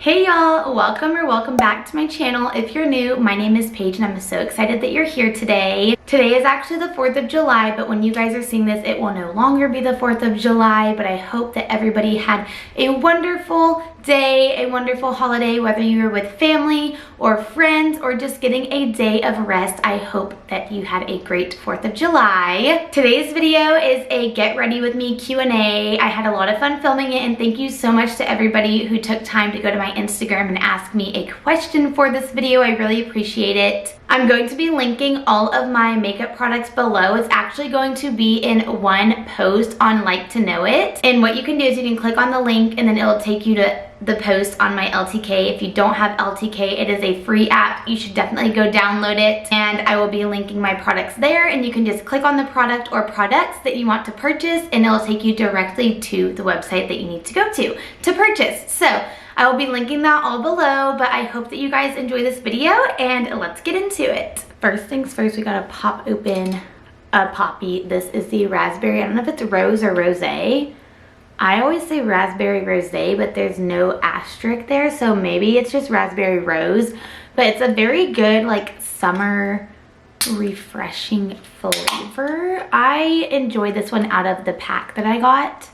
Hey y'all, welcome back to my channel. If you're new, my name is Paige and I'm so excited that you're here today. Today is actually the 4th of July, but when you guys are seeing this, it will no longer be the 4th of July, but I hope that everybody had a wonderful day, a wonderful holiday, whether you were with family or friends or just getting a day of rest. I hope that you had a great 4th of July. Today's video is a get ready with me Q&A. I had a lot of fun filming it, and thank you so much to everybody who took time to go to my Instagram and ask me a question for this video. I really appreciate it. I'm going to be linking all of my makeup products below. It's actually going to be in one post on Like to Know It. And what you can do is you can click on the link and then it'll take you to the post on my LTK. If you don't have LTK, it is a free app. You should definitely go download it, and I will be linking my products there, and you can just click on the product or products that you want to purchase and it'll take you directly to the website that you need to go to purchase. So I will be linking that all below, but I hope that you guys enjoy this video and let's get into it. First things first, we gotta pop open a Poppy. This is the raspberry. I don't know if it's rose or rosé. I always say raspberry rosé, but there's no asterisk there, so maybe it's just raspberry rose. But it's a very good, like, summer refreshing flavor. I enjoy this one out of the pack that I got.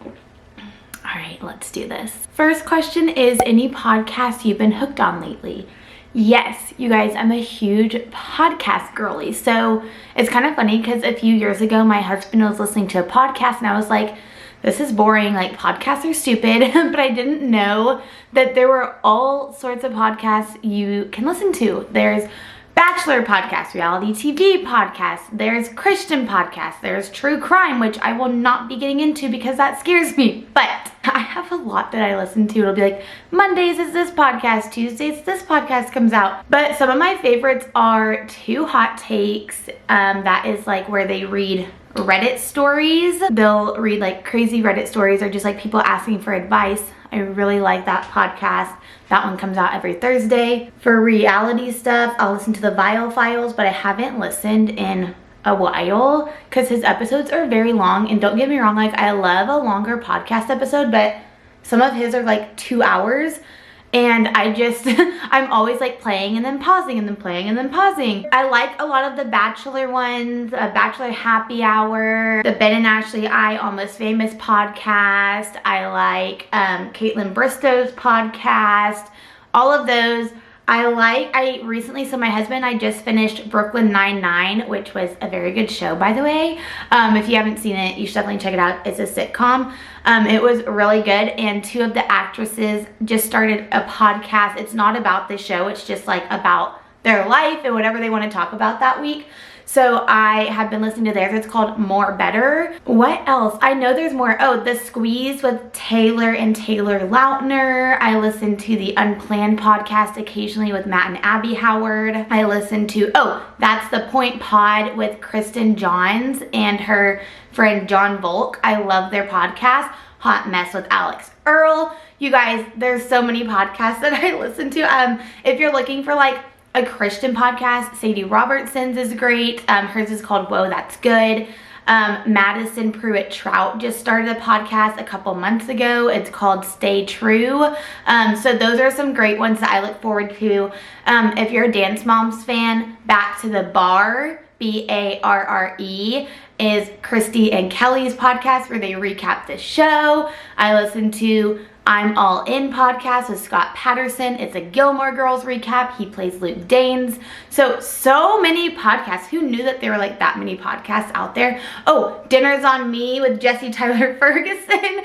All right, let's do this. First question is, any podcasts you've been hooked on lately? Yes, you guys, I'm a huge podcast girly. So it's kind of funny because a few years ago, my husband was listening to a podcast and I was like, this is boring, like podcasts are stupid. But I didn't know that there were all sorts of podcasts you can listen to. There's Bachelor podcasts, reality TV podcasts, there's Christian podcasts, there's true crime, which I will not be getting into because that scares me. But I have a lot that I listen to. It'll be like, Mondays is this podcast, Tuesdays this podcast comes out. But some of my favorites are Two Hot Takes. That is like where they read Reddit stories. They'll read like crazy Reddit stories or just like people asking for advice. I really like that podcast. That one comes out every Thursday. For reality stuff, I'll listen to the Vile Files, but I haven't listened in a while because his episodes are very long. And don't get me wrong, like I love a longer podcast episode, but some of his are like 2 hours. And I just, I'm always like playing and then pausing and then playing and then pausing. I like a lot of the Bachelor ones, Bachelor Happy Hour, the Ben and Ashley I Almost Famous podcast. I like Caitlin Bristow's podcast, all of those. I recently, so my husband and I just finished Brooklyn Nine-Nine, which was a very good show, by the way. If you haven't seen it, you should definitely check it out. It's a sitcom. It was really good, and two of the actresses just started a podcast. It's not about the show, it's just like about their life and whatever they want to talk about that week. So I have been listening to theirs. It's called More Better. What else? I know there's more. Oh, The Squeeze with Taylor and Taylor Lautner. I listen to the Unplanned podcast occasionally with Matt and Abby Howard. I listen to, That's the Point Pod with Kristen Johns and her friend John Volk. I love their podcast. Hot Mess with Alex Earl. You guys, there's so many podcasts that I listen to. If you're looking for like a Christian podcast, Sadie Robertson's is great. Hers is called Whoa, That's Good. Madison Pruitt Trout just started a podcast a couple months ago. It's called Stay True. So those are some great ones that I look forward to. If you're a Dance Moms fan, Back to the Bar, BARRE, is Christy and Kelly's podcast where they recap the show. I listen to I'm All In podcast with Scott Patterson. It's a Gilmore Girls recap. He plays Luke Danes. So many podcasts. Who knew that there were like that many podcasts out there? Oh, Dinner's on Me with Jesse Tyler Ferguson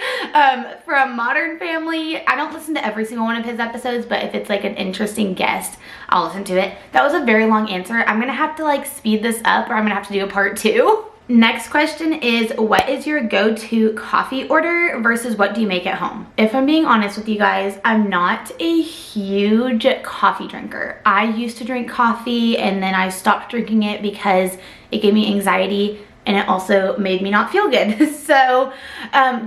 from Modern Family. I don't listen to every single one of his episodes, but if it's like an interesting guest, I'll listen to it. That was a very long answer. I'm gonna have to like speed this up, or I'm gonna have to do a part 2. Next question is, what is your go-to coffee order versus what do you make at home? If I'm being honest with you guys, I'm not a huge coffee drinker. I used to drink coffee and then I stopped drinking it because it gave me anxiety and it also made me not feel good. So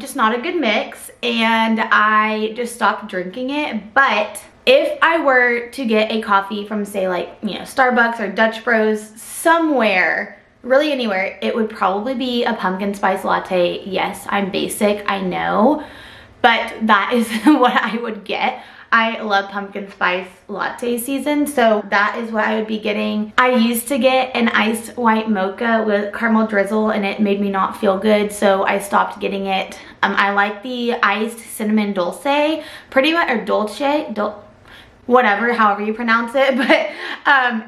just not a good mix, and I just stopped drinking it. But if I were to get a coffee from, say, like, you know, Starbucks or Dutch Bros, somewhere, really anywhere, it would probably be a pumpkin spice latte. Yes, I'm basic, I know, but that is what I would get. I love pumpkin spice latte season, so that is what I would be getting. I used to get an iced white mocha with caramel drizzle and it made me not feel good, so I stopped getting it. I like the iced cinnamon dulce, pretty much, or whatever, however you pronounce it, but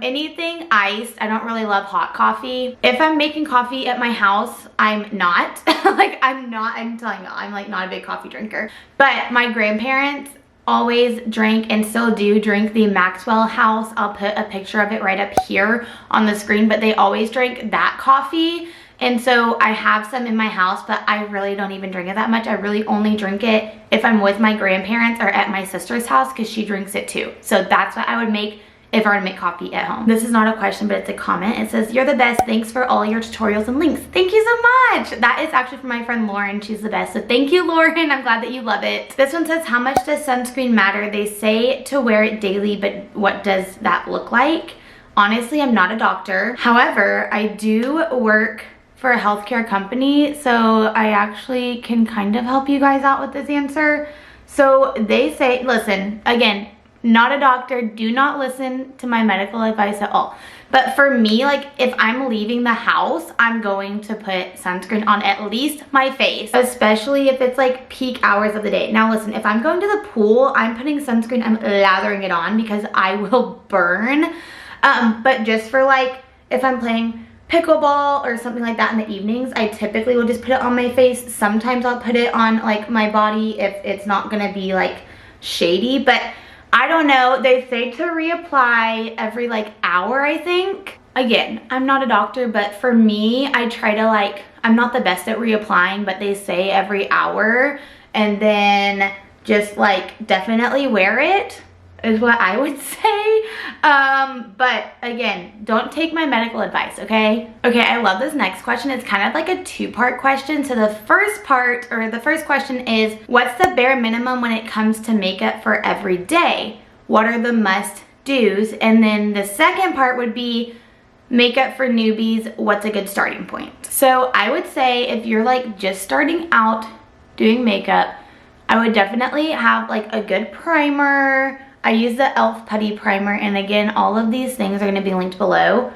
anything iced. I don't really love hot coffee. If I'm making coffee at my house, I'm not. I'm telling you, I'm like not a big coffee drinker. But my grandparents always drank and still do drink the Maxwell House. I'll put a picture of it right up here on the screen, but they always drank that coffee. And so I have some in my house, but I really don't even drink it that much. I really only drink it if I'm with my grandparents or at my sister's house because she drinks it too. So that's what I would make if I were to make coffee at home. This is not a question, but it's a comment. It says, "You're the best. Thanks for all your tutorials and links." Thank you so much. That is actually from my friend Lauren. She's the best. So thank you, Lauren. I'm glad that you love it. This one says, "How much does sunscreen matter? They say to wear it daily, but what does that look like?" Honestly, I'm not a doctor. However, I do work for a healthcare company, so I actually can kind of help you guys out with this answer. So they say, listen, again, not a doctor, do not listen to my medical advice at all. But for me, like if I'm leaving the house, I'm going to put sunscreen on at least my face, especially if it's like peak hours of the day. Now listen, if I'm going to the pool, I'm putting sunscreen, I'm lathering it on because I will burn. But just for like, if I'm playing pickleball or something like that in the evenings, I typically will just put it on my face. Sometimes I'll put it on like my body if it's not gonna be like shady, but I don't know. They say to reapply every like hour, I think. Again, I'm not a doctor, but for me, I try to like, I'm not the best at reapplying, but they say every hour, and then just like definitely wear it is what I would say. But again, don't take my medical advice, okay? Okay, I love this next question. It's kind of like a two-part question. So the first part, or the first question is, what's the bare minimum when it comes to makeup for every day? What are the must-dos? And then the second part would be makeup for newbies, what's a good starting point? So I would say if you're like just starting out doing makeup, I would definitely have like a good primer. I use the e.l.f. Putty Primer, and again, all of these things are going to be linked below.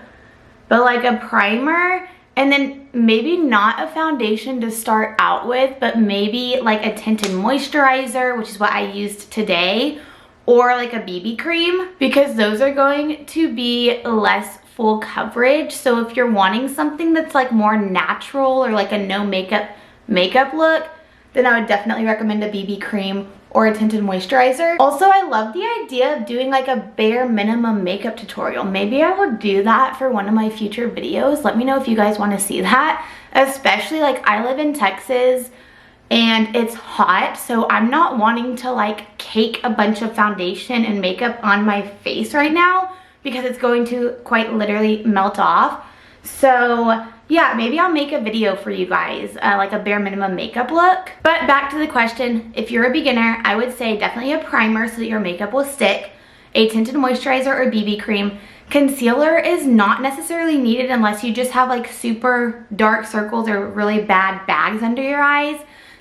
But like a primer, and then maybe not a foundation to start out with, but maybe like a tinted moisturizer, which is what I used today, or like a BB cream, because those are going to be less full coverage. So if you're wanting something that's like more natural or like a no makeup look, then I would definitely recommend a BB cream or a tinted moisturizer. Also, I love the idea of doing like a bare minimum makeup tutorial. Maybe I will do that for one of my future videos. Let me know if you guys want to see that. Especially like I live in Texas and it's hot, so I'm not wanting to like cake a bunch of foundation and makeup on my face right now because it's going to quite literally melt off. So yeah, maybe I'll make a video for you guys, like a bare minimum makeup look. But back to the question, if you're a beginner, I would say definitely a primer so that your makeup will stick, a tinted moisturizer or BB cream. Concealer is not necessarily needed unless you just have like super dark circles or really bad bags under your eyes.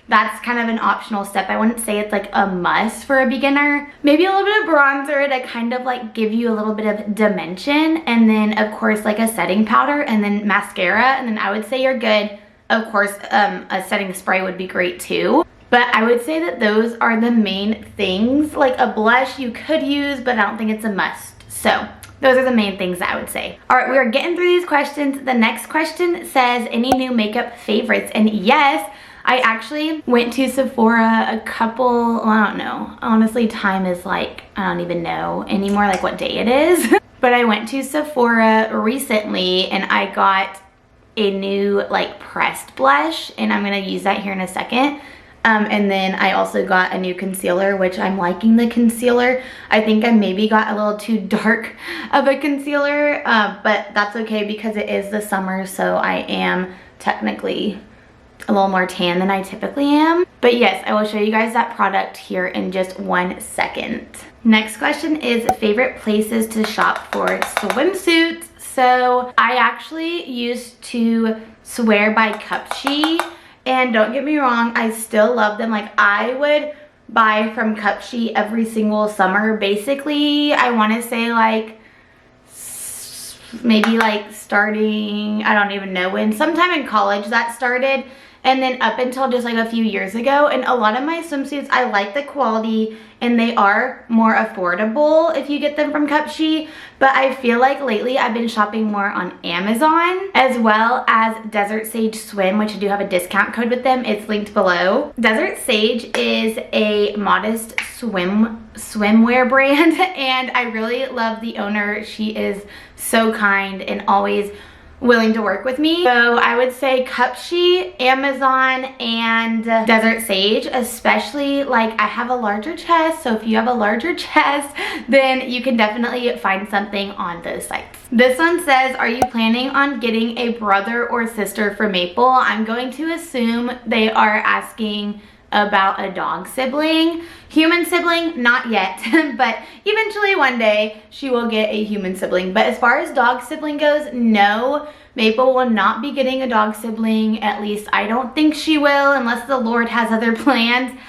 That's kind of an optional step. I wouldn't say it's like a must for a beginner. Maybe a little bit of bronzer to kind of like give you a little bit of dimension. And then of course like a setting powder and then mascara. And then I would say you're good. Of course, a setting spray would be great too. But I would say that those are the main things. Like a blush you could use, but I don't think it's a must. So those are the main things that I would say. All right, we are getting through these questions. The next question says, any new makeup favorites? And yes, I actually went to Sephora a couple, well, I don't know. Honestly, time is like, I don't even know anymore like what day it is. But I went to Sephora recently and I got a new like pressed blush, and I'm gonna use that here in a second. And then I also got a new concealer, which I'm liking the concealer. I think I maybe got a little too dark of a concealer, but that's okay because it is the summer, so I am technically a little more tan than I typically am. But yes, I will show you guys that product here in just 1 second. Next question is favorite places to shop for swimsuits. So I actually used to swear by Cupshe, And don't get me wrong, I still love them. Like, I would buy from Cupshe every single summer. Basically, I want to say like maybe like starting, I don't even know when, sometime in college that started, and then up until just like a few years ago. And a lot of my swimsuits, I like the quality and they are more affordable if you get them from Cupshe, but I feel like lately I've been shopping more on Amazon, as well as Desert Sage Swim, which I do have a discount code with them. It's linked below. Desert Sage is a modest swimwear brand, and I really love the owner. She is so kind and always willing to work with me. So I would say Cupshe, Amazon, and Desert Sage, especially like I have a larger chest, so if you have a larger chest, then you can definitely find something on those sites. This one says, are you planning on getting a brother or sister for Maple? I'm going to assume they are asking about a dog sibling. Human sibling, not yet, but eventually one day she will get a human sibling. But as far as dog sibling goes, no, Maple will not be getting a dog sibling. At least I don't think she will, unless the Lord has other plans.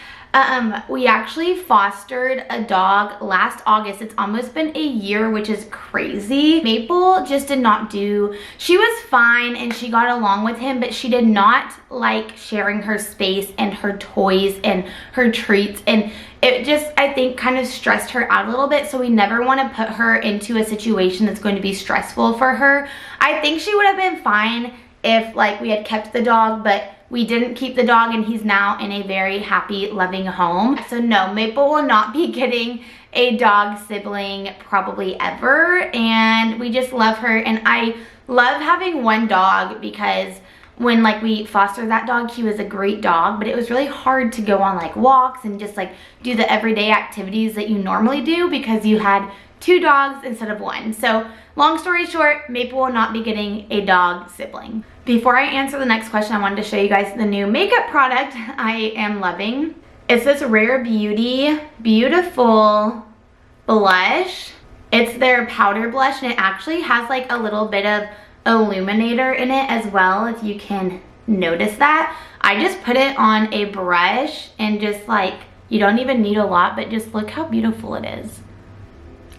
We actually fostered a dog last August. It's almost been a year, which is crazy. Maple just did not do, she was fine and she got along with him, but she did not like sharing her space and her toys and her treats, and it just, I think, kind of stressed her out a little bit. So we never want to put her into a situation that's going to be stressful for her. I think she would have been fine if like we had kept the dog, but we didn't keep the dog and he's now in a very happy, loving home. So no, Maple will not be getting a dog sibling probably ever, and we just love her. And I love having one dog because when like we fostered that dog, he was a great dog, but it was really hard to go on like walks and just like do the everyday activities that you normally do because you had two dogs instead of one. So long story short, Maple will not be getting a dog sibling. Before I answer the next question, I wanted to show you guys the new makeup product I am loving. It's this Rare Beauty Beautiful blush. It's their powder blush, and it actually has like a little bit of illuminator in it as well, if you can notice that. I just put it on a brush and just like, you don't even need a lot, but just look how beautiful it is.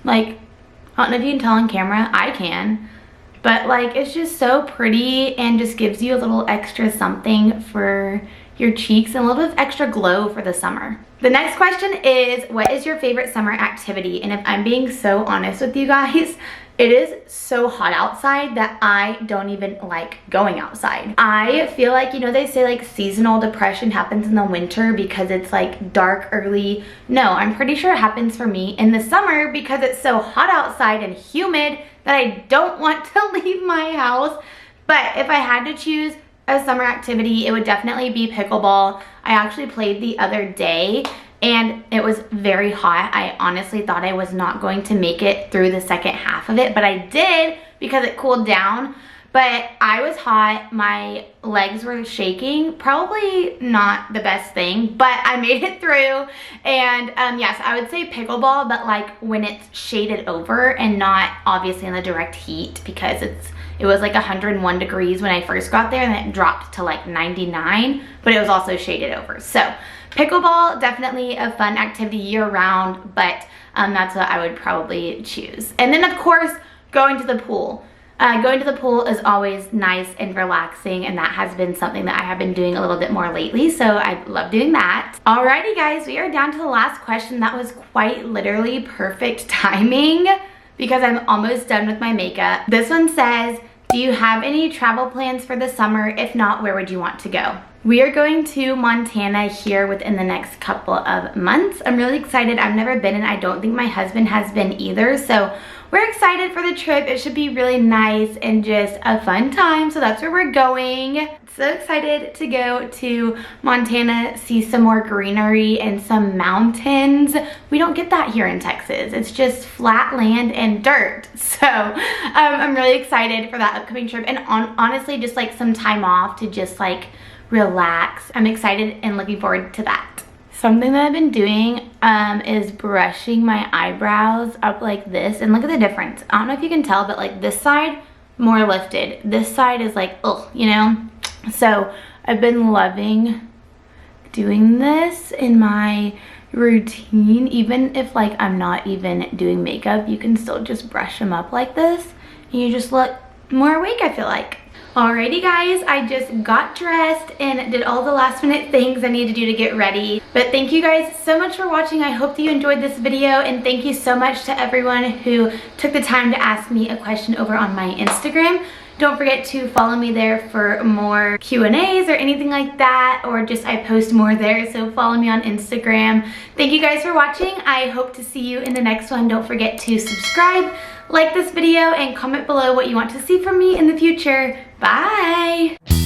Like, I don't know if you can tell on camera, I can, but like it's just so pretty and just gives you a little extra something for your cheeks and a little bit of extra glow for the summer. The next question is, what is your favorite summer activity? And if I'm being so honest with you guys, it is so hot outside that I don't even like going outside. I feel like, you know, they say like seasonal depression happens in the winter because it's like dark early. No, I'm pretty sure it happens for me in the summer because it's so hot outside and humid that I don't want to leave my house. But if I had to choose a summer activity, it would definitely be pickleball. I actually played the other day and it was very hot. I honestly thought I was not going to make it through the second half of it, but I did because it cooled down. But I was hot, my legs were shaking, probably not the best thing, but I made it through. And yes, I would say pickleball, but like when it's shaded over and not obviously in the direct heat, because it was like 101 degrees when I first got there, and then it dropped to like 99, but it was also shaded over. So pickleball, definitely a fun activity year round, but that's what I would probably choose. And then of course, going to the pool. Going to the pool is always nice and relaxing, and that has been something that I have been doing a little bit more lately, so I love doing that. Alrighty guys, we are down to the last question. That was quite literally perfect timing because I'm almost done with my makeup. This one says, do you have any travel plans for the summer? If not, where would you want to go? We are going to Montana here within the next couple of months. I'm really excited. I've never been, and I don't think my husband has been either, so we're excited for the trip. It should be really nice and just a fun time, so that's where we're going. So excited to go to Montana, see some more greenery and some mountains. We don't get that here in Texas. It's just flat land and dirt. So I'm really excited for that upcoming trip, and honestly just like some time off to just like relax. I'm excited and looking forward to that. Something that I've been doing is brushing my eyebrows up like this, and look at the difference. I don't know if you can tell, but like this side more lifted, this side is like, ugh, you know. So I've been loving doing this in my routine. Even if like I'm not even doing makeup, you can still just brush them up like this and you just look more awake, I feel like. Alrighty guys, I just got dressed and did all the last minute things I need to do to get ready. But thank you guys so much for watching. I hope that you enjoyed this video, and thank you so much to everyone who took the time to ask me a question over on my Instagram. Don't forget to follow me there for more Q&As or anything like that, or just I post more there, so follow me on Instagram. Thank you guys for watching. I hope to see you in the next one. Don't forget to subscribe, like this video, and comment below what you want to see from me in the future. Bye!